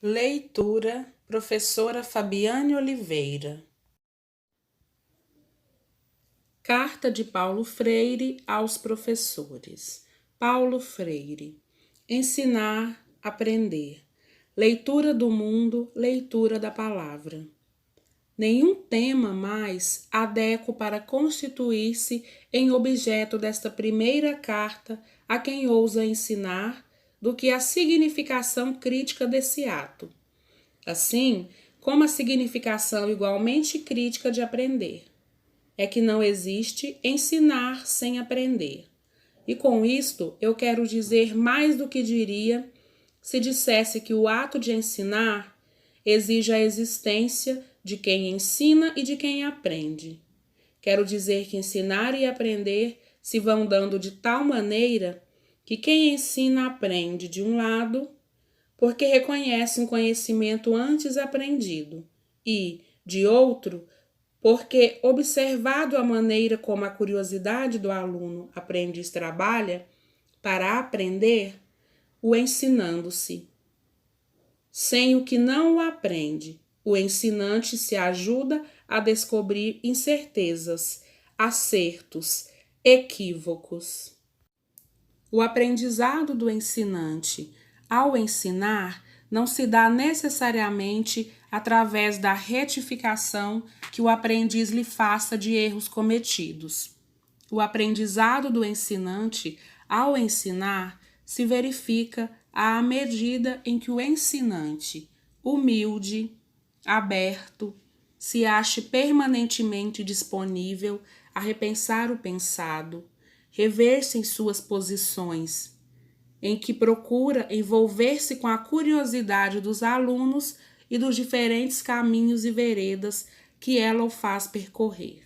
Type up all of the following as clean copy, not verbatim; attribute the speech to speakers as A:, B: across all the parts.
A: Leitura, professora Fabiane Oliveira. Carta de Paulo Freire aos professores. Paulo Freire. Ensinar, aprender. Leitura do mundo, leitura da palavra. Nenhum tema mais adequo para constituir-se em objeto desta primeira carta a quem ousa ensinar do que a significação crítica desse ato. Assim como a significação igualmente crítica de aprender. É que não existe ensinar sem aprender. E com isto eu quero dizer mais do que diria se dissesse que o ato de ensinar exige a existência de quem ensina e de quem aprende. Quero dizer que ensinar e aprender se vão dando de tal maneira que quem ensina aprende de um lado, porque reconhece um conhecimento antes aprendido, e, de outro, porque, observado a maneira como a curiosidade do aluno aprendiz trabalha para aprender, o ensinando-se. Sem o que não o aprende, o ensinante se ajuda a descobrir incertezas, acertos, equívocos. O aprendizado do ensinante ao ensinar não se dá necessariamente através da retificação que o aprendiz lhe faça de erros cometidos. O aprendizado do ensinante ao ensinar se verifica à medida em que o ensinante, humilde, aberto, se ache permanentemente disponível a repensar o pensado, rever-se em suas posições, em que procura envolver-se com a curiosidade dos alunos e dos diferentes caminhos e veredas que ela o faz percorrer.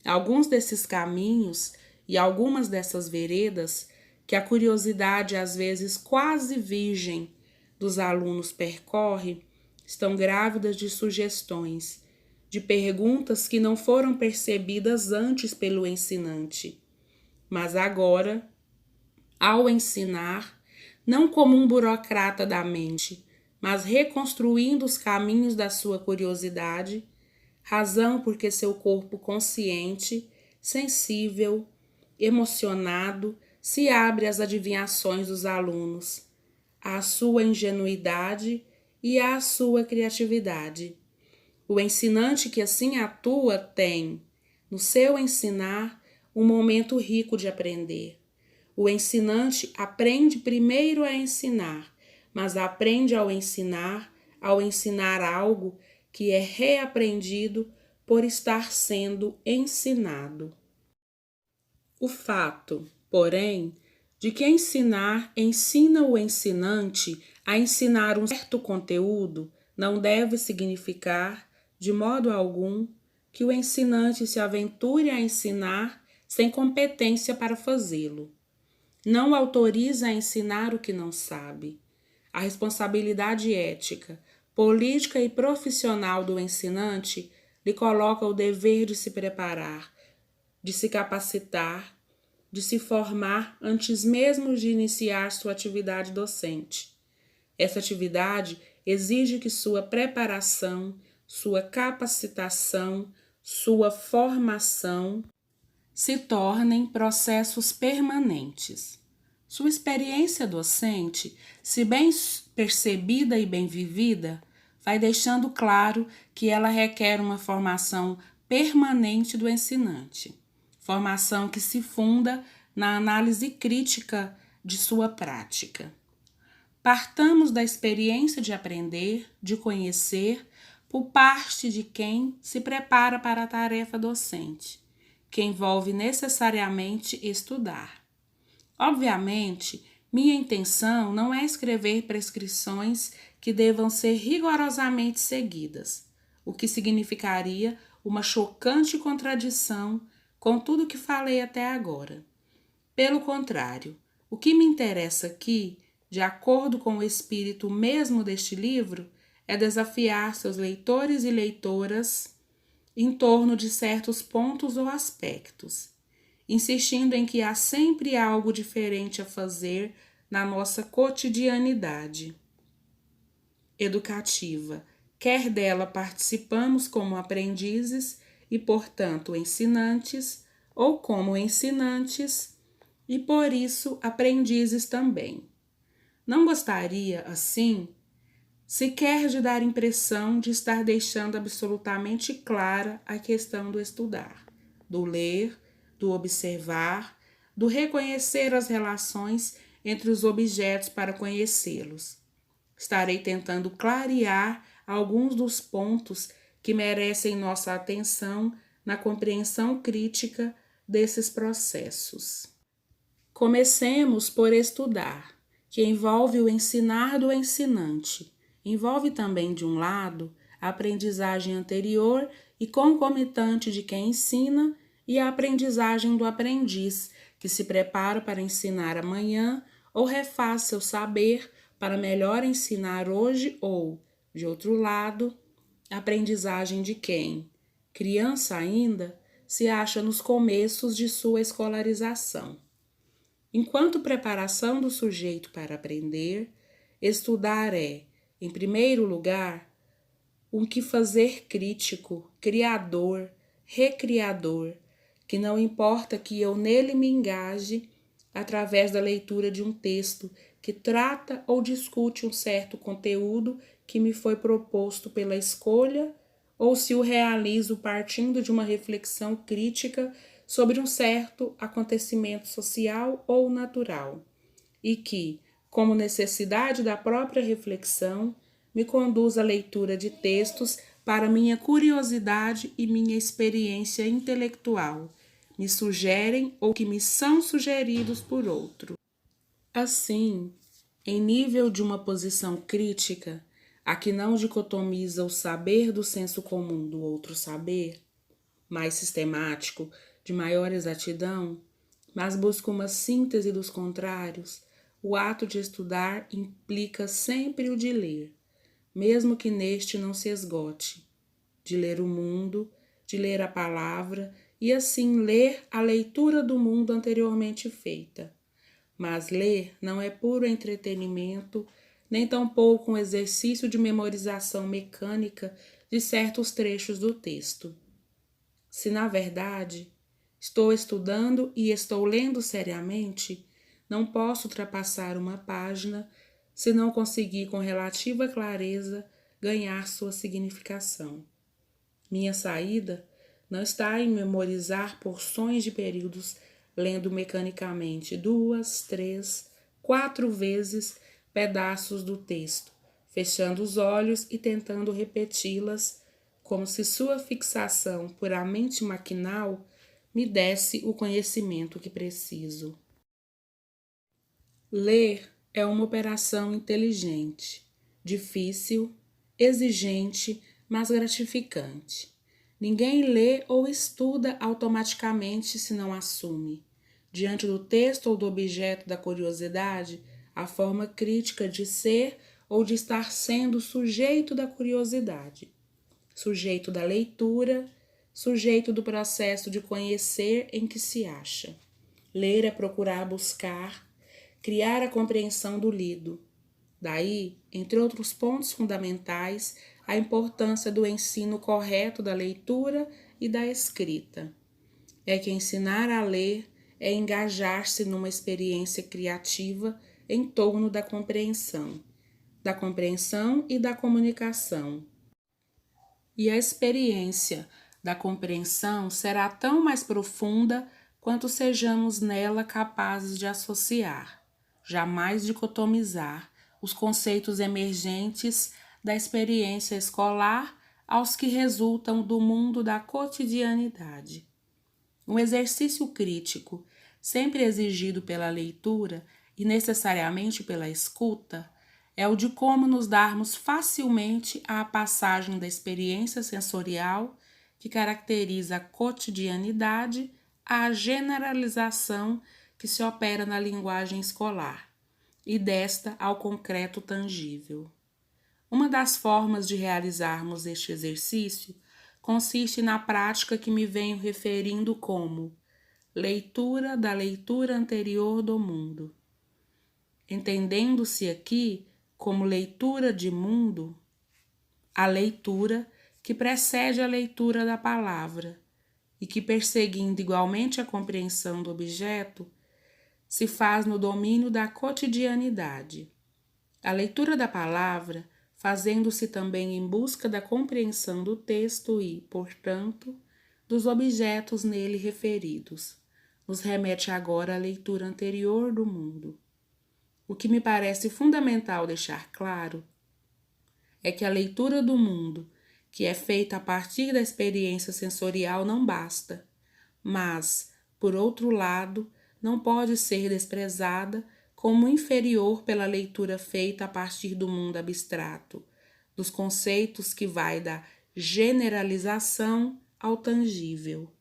A: Alguns desses caminhos e algumas dessas veredas que a curiosidade, às vezes quase virgem, dos alunos percorre, estão grávidas de sugestões, de perguntas que não foram percebidas antes pelo ensinante. Mas agora, ao ensinar, não como um burocrata da mente, mas reconstruindo os caminhos da sua curiosidade, razão porque seu corpo consciente, sensível, emocionado, se abre às adivinhações dos alunos, à sua ingenuidade e à sua criatividade. O ensinante que assim atua tem, no seu ensinar, um momento rico de aprender. O ensinante aprende primeiro a ensinar, mas aprende ao ensinar algo que é reaprendido por estar sendo ensinado. O fato, porém, de que ensinar ensina o ensinante a ensinar um certo conteúdo não deve significar, de modo algum, que o ensinante se aventure a ensinar sem competência para fazê-lo. Não autoriza a ensinar o que não sabe. A responsabilidade ética, política e profissional do ensinante lhe coloca o dever de se preparar, de se capacitar, de se formar antes mesmo de iniciar sua atividade docente. Essa atividade exige que sua preparação, sua capacitação, sua formação se tornem processos permanentes. Sua experiência docente, se bem percebida e bem vivida, vai deixando claro que ela requer uma formação permanente do ensinante, formação que se funda na análise crítica de sua prática. Partamos da experiência de aprender, de conhecer, por parte de quem se prepara para a tarefa docente, que envolve necessariamente estudar. Obviamente, minha intenção não é escrever prescrições que devam ser rigorosamente seguidas, o que significaria uma chocante contradição com tudo que falei até agora. Pelo contrário, o que me interessa aqui, de acordo com o espírito mesmo deste livro, é desafiar seus leitores e leitoras em torno de certos pontos ou aspectos, insistindo em que há sempre algo diferente a fazer na nossa cotidianidade. educativa, quer dela participamos como aprendizes e, portanto, ensinantes, ou como ensinantes e, por isso, aprendizes também. Não gostaria, assim, sequer de dar impressão de estar deixando absolutamente clara a questão do estudar, do ler, do observar, do reconhecer as relações entre os objetos para conhecê-los. Estarei tentando clarear alguns dos pontos que merecem nossa atenção na compreensão crítica desses processos. Comecemos por estudar, que envolve o ensinar do ensinante. Envolve também, de um lado, a aprendizagem anterior e concomitante de quem ensina e a aprendizagem do aprendiz, que se prepara para ensinar amanhã ou refaz seu saber para melhor ensinar hoje ou, de outro lado, a aprendizagem de quem, criança ainda, se acha nos começos de sua escolarização. Enquanto preparação do sujeito para aprender, estudar é, em primeiro lugar, um que fazer crítico, criador, recriador, que não importa que eu nele me engaje através da leitura de um texto que trata ou discute um certo conteúdo que me foi proposto pela escolha, ou se o realizo partindo de uma reflexão crítica sobre um certo acontecimento social ou natural, e que, como necessidade da própria reflexão, me conduz à leitura de textos para minha curiosidade e minha experiência intelectual, me sugerem ou que me são sugeridos por outro. Assim, em nível de uma posição crítica, a que não dicotomiza o saber do senso comum do outro saber, mais sistemático, de maior exatidão, mas busca uma síntese dos contrários, o ato de estudar implica sempre o de ler, mesmo que neste não se esgote, de ler o mundo, de ler a palavra e assim ler a leitura do mundo anteriormente feita. Mas ler não é puro entretenimento, nem tampouco um exercício de memorização mecânica de certos trechos do texto. Se, na verdade, estou estudando e estou lendo seriamente, não posso ultrapassar uma página se não conseguir com relativa clareza ganhar sua significação. Minha saída não está em memorizar porções de períodos lendo mecanicamente 2, 3, 4 vezes pedaços do texto, fechando os olhos e tentando repeti-las, como se sua fixação puramente maquinal me desse o conhecimento que preciso. Ler é uma operação inteligente, difícil, exigente, mas gratificante. Ninguém lê ou estuda automaticamente se não assume, diante do texto ou do objeto da curiosidade, a forma crítica de ser ou de estar sendo sujeito da curiosidade, sujeito da leitura, sujeito do processo de conhecer em que se acha. Ler é procurar buscar, criar a compreensão do lido. Daí, entre outros pontos fundamentais, a importância do ensino correto da leitura e da escrita. É que ensinar a ler é engajar-se numa experiência criativa em torno da compreensão e da comunicação. E a experiência da compreensão será tão mais profunda quanto sejamos nela capazes de associar, jamais dicotomizar, os conceitos emergentes da experiência escolar aos que resultam do mundo da cotidianidade. Um exercício crítico, sempre exigido pela leitura e necessariamente pela escuta, é o de como nos darmos facilmente à passagem da experiência sensorial que caracteriza a cotidianidade à generalização que se opera na linguagem escolar e desta ao concreto tangível. Uma das formas de realizarmos este exercício consiste na prática que me venho referindo como leitura da leitura anterior do mundo. Entendendo-se aqui como leitura de mundo a leitura que precede a leitura da palavra e que, perseguindo igualmente a compreensão do objeto, se faz no domínio da cotidianidade. A leitura da palavra, fazendo-se também em busca da compreensão do texto e, portanto, dos objetos nele referidos, nos remete agora à leitura anterior do mundo. O que me parece fundamental deixar claro é que a leitura do mundo, que é feita a partir da experiência sensorial, não basta, mas, por outro lado, não pode ser desprezada como inferior pela leitura feita a partir do mundo abstrato, dos conceitos que vai da generalização ao tangível.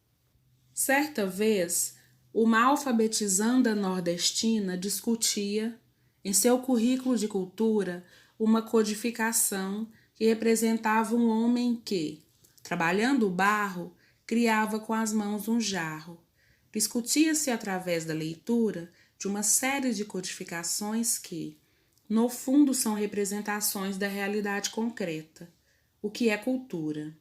A: Certa vez, uma alfabetizanda nordestina discutia, em seu currículo de cultura, uma codificação que representava um homem que, trabalhando o barro, criava com as mãos um jarro. Discutia-se através da leitura de uma série de codificações que, no fundo, são representações da realidade concreta. O que é cultura?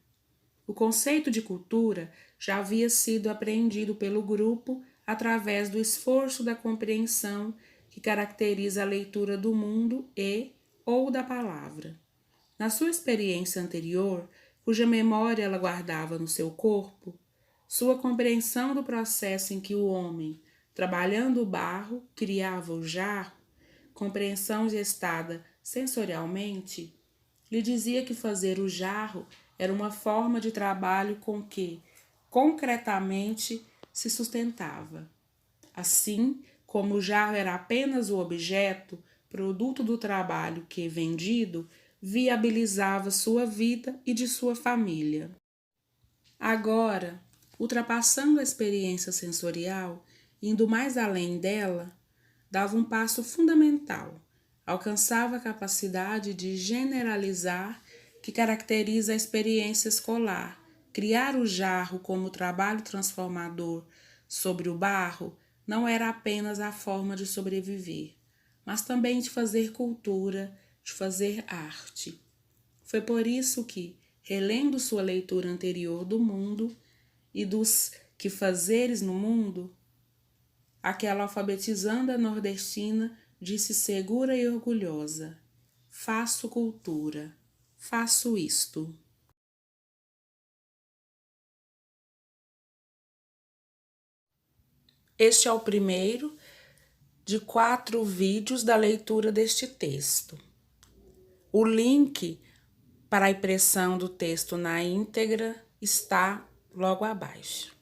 A: O conceito de cultura já havia sido apreendido pelo grupo através do esforço da compreensão que caracteriza a leitura do mundo ou da palavra. Na sua experiência anterior, cuja memória ela guardava no seu corpo, sua compreensão do processo em que o homem, trabalhando o barro, criava o jarro, compreensão gestada sensorialmente, lhe dizia que fazer o jarro era uma forma de trabalho com que, concretamente, se sustentava. Assim, como o jarro era apenas o objeto, produto do trabalho que, vendido, viabilizava sua vida e de sua família. Agora, ultrapassando a experiência sensorial, indo mais além dela, dava um passo fundamental, alcançava a capacidade de generalizar que caracteriza a experiência escolar, criar o jarro como trabalho transformador sobre o barro não era apenas a forma de sobreviver, mas também de fazer cultura, de fazer arte. Foi por isso que, relendo sua leitura anterior do mundo e dos que fazeres no mundo, aquela alfabetizanda nordestina disse segura e orgulhosa: faço cultura, faço isto. Este é o primeiro de 4 vídeos da leitura deste texto. O link para a impressão do texto na íntegra está logo abaixo.